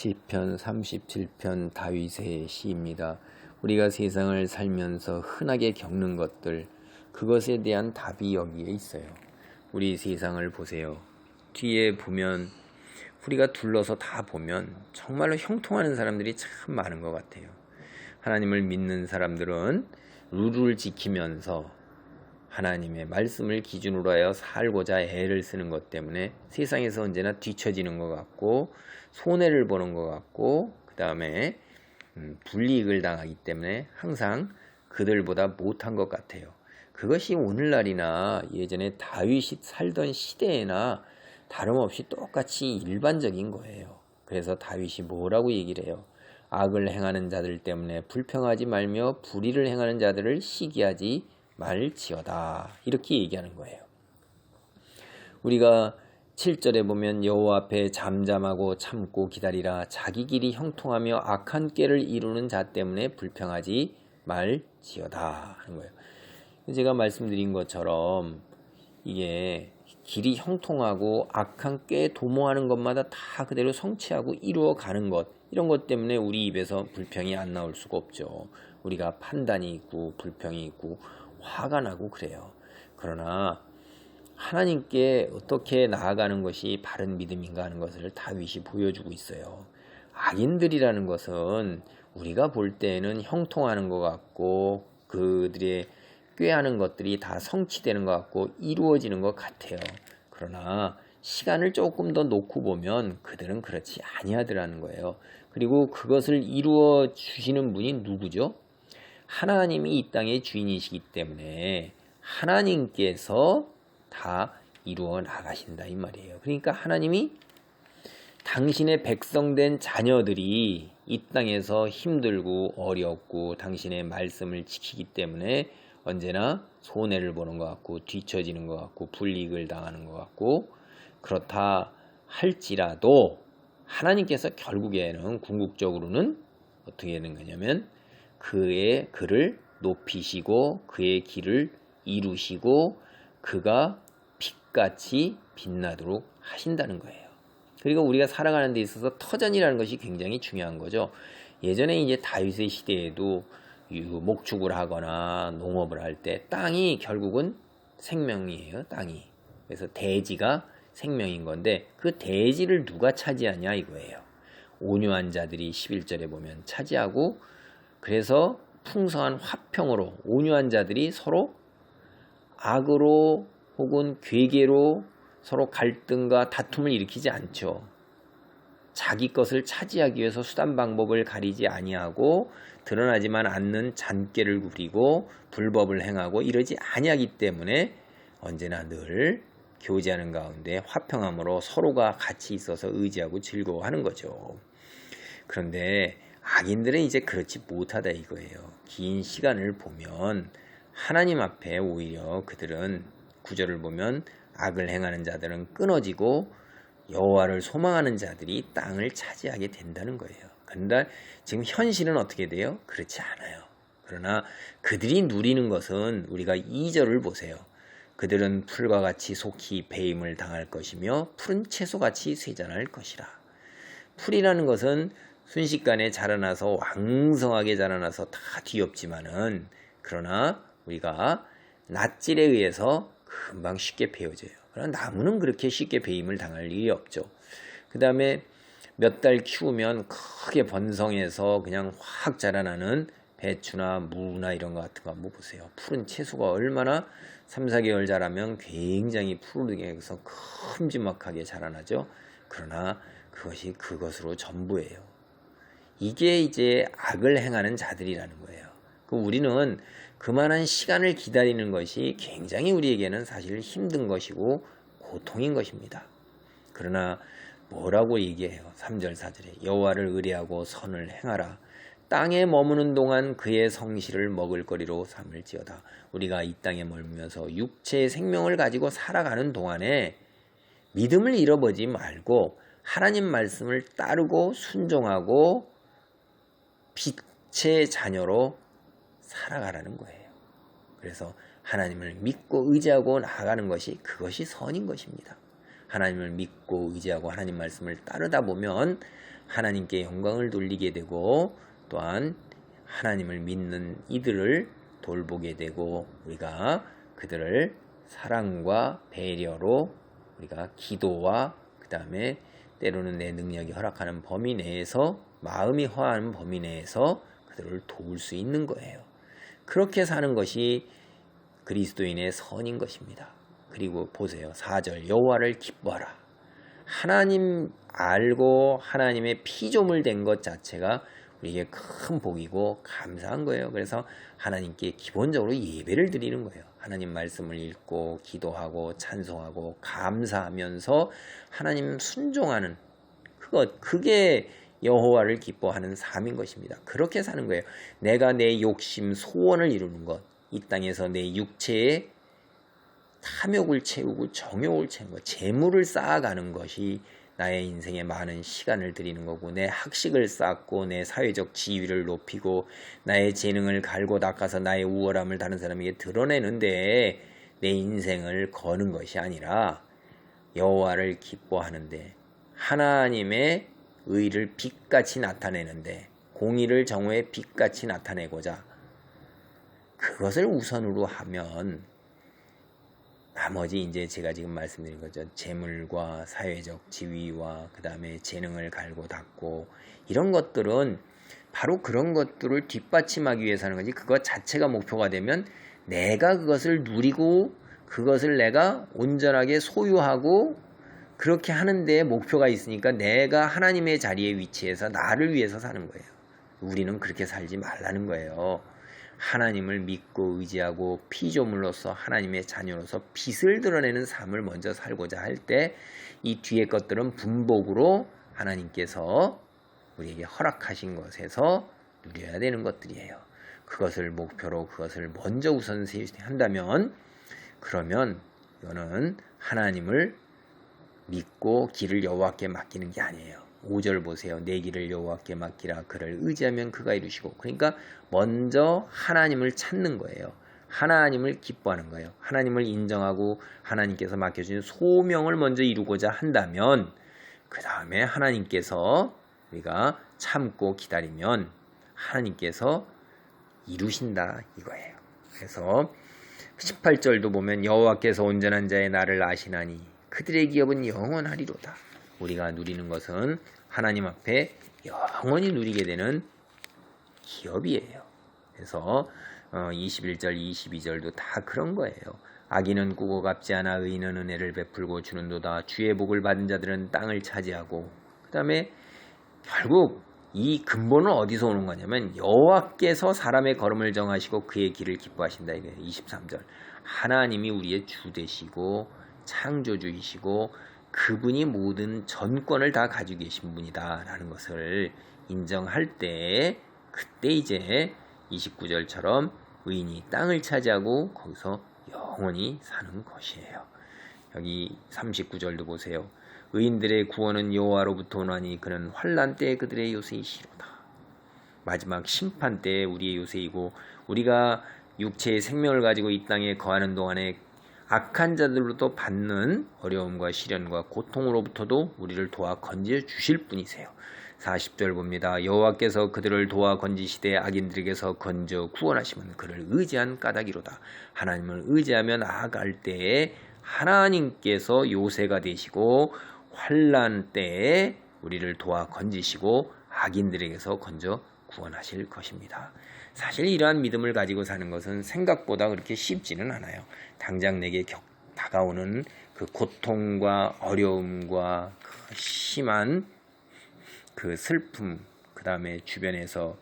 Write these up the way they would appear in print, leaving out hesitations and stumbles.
시편 37편 다윗의 시입니다. 우리가 세상을 살면서 흔하게 겪는 것들, 그것에 대한 답이 여기에 있어요. 우리 세상을 보세요. 뒤에 보면 우리가 둘러서 다 보면 정말로 형통하는 사람들이 참 많은 것 같아요. 하나님을 믿는 사람들은 룰을 지키면서 하나님의 말씀을 기준으로 하여 살고자 애를 쓰는 것 때문에 세상에서 언제나 뒤처지는 것 같고 손해를 보는 것 같고 그 다음에 불이익을 당하기 때문에 항상 그들보다 못한 것 같아요. 그것이 오늘날이나 예전에 다윗이 살던 시대에나 다름없이 똑같이 일반적인 거예요. 그래서 다윗이 뭐라고 얘기를 해요? 악을 행하는 자들 때문에 불평하지 말며 불의를 행하는 자들을 시기하지 말지어다, 이렇게 얘기하는 거예요. 우리가 7절에 보면 여호와 앞에 잠잠하고 참고 기다리라. 자기 길이 형통하며 악한 꾀를 이루는 자 때문에 불평하지 말지어다 하는 거예요. 제가 말씀드린 것처럼 이게 길이 형통하고 악한 꾀에 도모하는 것마다 다 그대로 성취하고 이루어가는 것, 이런 것 때문에 우리 입에서 불평이 안 나올 수가 없죠. 우리가 판단이 있고 불평이 있고 화가 나고 그래요. 그러나 하나님께 어떻게 나아가는 것이 바른 믿음인가 하는 것을 다윗이 보여주고 있어요. 악인들이라는 것은 우리가 볼 때에는 형통하는 것 같고 그들의 꾀하는 것들이 다 성취되는 것 같고 이루어지는 것 같아요. 그러나 시간을 조금 더 놓고 보면 그들은 그렇지 아니하더라는 거예요. 그리고 그것을 이루어 주시는 분이 누구죠? 하나님이 이 땅의 주인이시기 때문에 하나님께서 다 이루어 나가신다 이 말이에요. 그러니까 하나님이 당신의 백성된 자녀들이 이 땅에서 힘들고 어렵고 당신의 말씀을 지키기 때문에 언제나 손해를 보는 것 같고 뒤처지는 것 같고 불이익을 당하는 것 같고 그렇다 할지라도 하나님께서 결국에는 궁극적으로는 어떻게 되는 거냐면 그를 높이시고 그의 길을 이루시고 그가 빛같이 빛나도록 하신다는 거예요. 그리고 우리가 살아가는 데 있어서 터전이라는 것이 굉장히 중요한 거죠. 예전에 이제 다윗의 시대에도 목축을 하거나 농업을 할 때 땅이 결국은 생명이에요. 땅이. 그래서 대지가 생명인 건데 그 대지를 누가 차지하냐 이거예요. 온유한 자들이 11절에 보면 차지하고, 그래서 풍성한 화평으로 온유한 자들이 서로 악으로 혹은 괴계로 서로 갈등과 다툼을 일으키지 않죠. 자기 것을 차지하기 위해서 수단 방법을 가리지 아니하고 드러나지만 않는 잔꾀를 부리고 불법을 행하고 이러지 아니하기 때문에 언제나 늘 교제하는 가운데 화평함으로 서로가 같이 있어서 의지하고 즐거워하는 거죠. 그런데 악인들은 이제 그렇지 못하다 이거예요. 긴 시간을 보면 하나님 앞에 오히려 그들은 구절을 보면 악을 행하는 자들은 끊어지고 여호와를 소망하는 자들이 땅을 차지하게 된다는 거예요. 그런데 지금 현실은 어떻게 돼요? 그렇지 않아요. 그러나 그들이 누리는 것은 우리가 2절을 보세요. 그들은 풀과 같이 속히 배임을 당할 것이며 푸른 채소같이 쇠잔할 것이라. 풀이라는 것은 순식간에 자라나서 왕성하게 자라나서 다 뒤엎지만은 그러나 우리가 낫질에 의해서 금방 쉽게 베어져요. 그러나 나무는 그렇게 쉽게 배임을 당할 일이 없죠. 그 다음에 몇 달 키우면 크게 번성해서 그냥 확 자라나는 배추나 무나 이런 거 같은 거 한번 보세요. 푸른 채소가 얼마나 3, 4개월 자라면 굉장히 푸르게 해서 큼지막하게 자라나죠. 그러나 그것이 그것으로 전부예요. 이게 이제 악을 행하는 자들이라는 거예요. 우리는 그만한 시간을 기다리는 것이 굉장히 우리에게는 사실 힘든 것이고 고통인 것입니다. 그러나 뭐라고 얘기해요? 3절 4절에 여호와를 의뢰하고 선을 행하라. 땅에 머무는 동안 그의 성실을 먹을거리로 삼을지어다. 우리가 이 땅에 머물면서 육체의 생명을 가지고 살아가는 동안에 믿음을 잃어버리지 말고 하나님 말씀을 따르고 순종하고 빛의 자녀로 살아가라는 거예요. 그래서 하나님을 믿고 의지하고 나아가는 것이 그것이 선인 것입니다. 하나님을 믿고 의지하고 하나님 말씀을 따르다 보면 하나님께 영광을 돌리게 되고 또한 하나님을 믿는 이들을 돌보게 되고 우리가 그들을 사랑과 배려로 우리가 기도와 그 다음에 때로는 내 능력이 허락하는 범위 내에서 마음이 허하는 범위 내에서 그들을 도울 수 있는 거예요. 그렇게 사는 것이 그리스도인의 선인 것입니다. 그리고 보세요. 4절 여호와를 기뻐하라. 하나님 알고 하나님의 피조물 된 것 자체가 우리에게 큰 복이고 감사한 거예요. 그래서 하나님께 기본적으로 예배를 드리는 거예요. 하나님 말씀을 읽고 기도하고 찬송하고 감사하면서 하나님 순종하는 그게 여호와를 기뻐하는 삶인 것입니다. 그렇게 사는 거예요. 내가 내 욕심 소원을 이루는 것, 이 땅에서 내 육체의 탐욕을 채우고 정욕을 채우는 것, 재물을 쌓아가는 것이 나의 인생에 많은 시간을 들이는 거고 내 학식을 쌓고 내 사회적 지위를 높이고 나의 재능을 갈고 닦아서 나의 우월함을 다른 사람에게 드러내는데 내 인생을 거는 것이 아니라 여호와를 기뻐하는데 하나님의 의를 빛같이 나타내는데 공의를 정오의 빛같이 나타내고자 그것을 우선으로 하면 나머지 이제 제가 지금 말씀드린 거죠. 재물과 사회적 지위와 그 다음에 재능을 갈고 닦고 이런 것들은 바로 그런 것들을 뒷받침하기 위해서 하는 거지 그것 자체가 목표가 되면 내가 그것을 누리고 그것을 내가 온전하게 소유하고 그렇게 하는 데 목표가 있으니까 내가 하나님의 자리에 위치해서 나를 위해서 사는 거예요. 우리는 그렇게 살지 말라는 거예요. 하나님을 믿고 의지하고 피조물로서 하나님의 자녀로서 빛을 드러내는 삶을 먼저 살고자 할 때 이 뒤의 것들은 분복으로 하나님께서 우리에게 허락하신 것에서 누려야 되는 것들이에요. 그것을 목표로 그것을 먼저 우선시한다면 그러면 이거는 하나님을 믿고 길을 여호와께 맡기는 게 아니에요. 5절 보세요. 내 길을 여호와께 맡기라. 그를 의지하면 그가 이루시고. 그러니까 먼저 하나님을 찾는 거예요. 하나님을 기뻐하는 거예요. 하나님을 인정하고 하나님께서 맡겨주신 소명을 먼저 이루고자 한다면 그 다음에 하나님께서 우리가 참고 기다리면 하나님께서 이루신다 이거예요. 그래서 18절도 보면 여호와께서 온전한 자의 나를 아시나니 그들의 기업은 영원하리로다. 우리가 누리는 것은 하나님 앞에 영원히 누리게 되는 기업이에요. 그래서 21절, 22절도 다 그런 거예요. 악인은 꾸고 갚지 않아 의인은 은혜를 베풀고 주는도다. 주의 복을 받은 자들은 땅을 차지하고 그 다음에 결국 이 근본은 어디서 오는 거냐면 여호와께서 사람의 걸음을 정하시고 그의 길을 기뻐하신다. 이게 23절. 하나님이 우리의 주 되시고 창조주이시고 그분이 모든 전권을 다 가지고 계신 분이다 라는 것을 인정할 때 그때 이제 29절처럼 의인이 땅을 차지하고 거기서 영원히 사는 것이에요. 여기 39절도 보세요. 의인들의 구원은 여호와로부터 오나니 그는 환난 때에 그들의 요새이시로다. 마지막 심판 때에 우리의 요새이고 우리가 육체의 생명을 가지고 이 땅에 거하는 동안에 악한 자들로부터 받는 어려움과 시련과 고통으로부터도 우리를 도와 건져 주실 분이세요. 40절 봅니다. 여호와께서 그들을 도와 건지시되 악인들에게서 건져 구원하시면 그를 의지한 까닭이로다. 하나님을 의지하며 나아갈 때에 하나님께서 요새가 되시고 환난 때에 우리를 도와 건지시고 악인들에게서 건져 구원하실 것입니다. 사실 이러한 믿음을 가지고 사는 것은 생각보다 그렇게 쉽지는 않아요. 당장 내게 다가오는 그 고통과 어려움과 그 심한 그 슬픔, 그 다음에 주변에서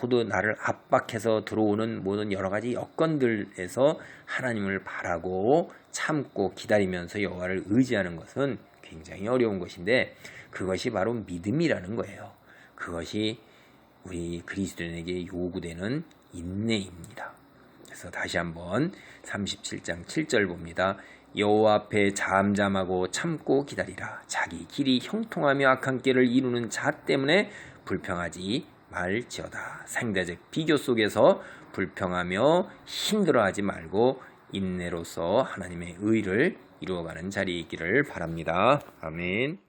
모두 나를 압박해서 들어오는 모든 여러 가지 여건들에서 하나님을 바라고 참고 기다리면서 여호와를 의지하는 것은 굉장히 어려운 것인데 그것이 바로 믿음이라는 거예요. 그것이 우리 그리스도인에게 요구되는 인내입니다. 그래서 다시 한번 37장 7절 봅니다. 여호와 앞에 잠잠하고 참고 기다리라. 자기 길이 형통하며 악한 길을 이루는 자 때문에 불평하지 말지어다. 상대적 비교 속에서 불평하며 힘들어하지 말고 인내로서 하나님의 의를 이루어가는 자리에 있기를 바랍니다. 아멘.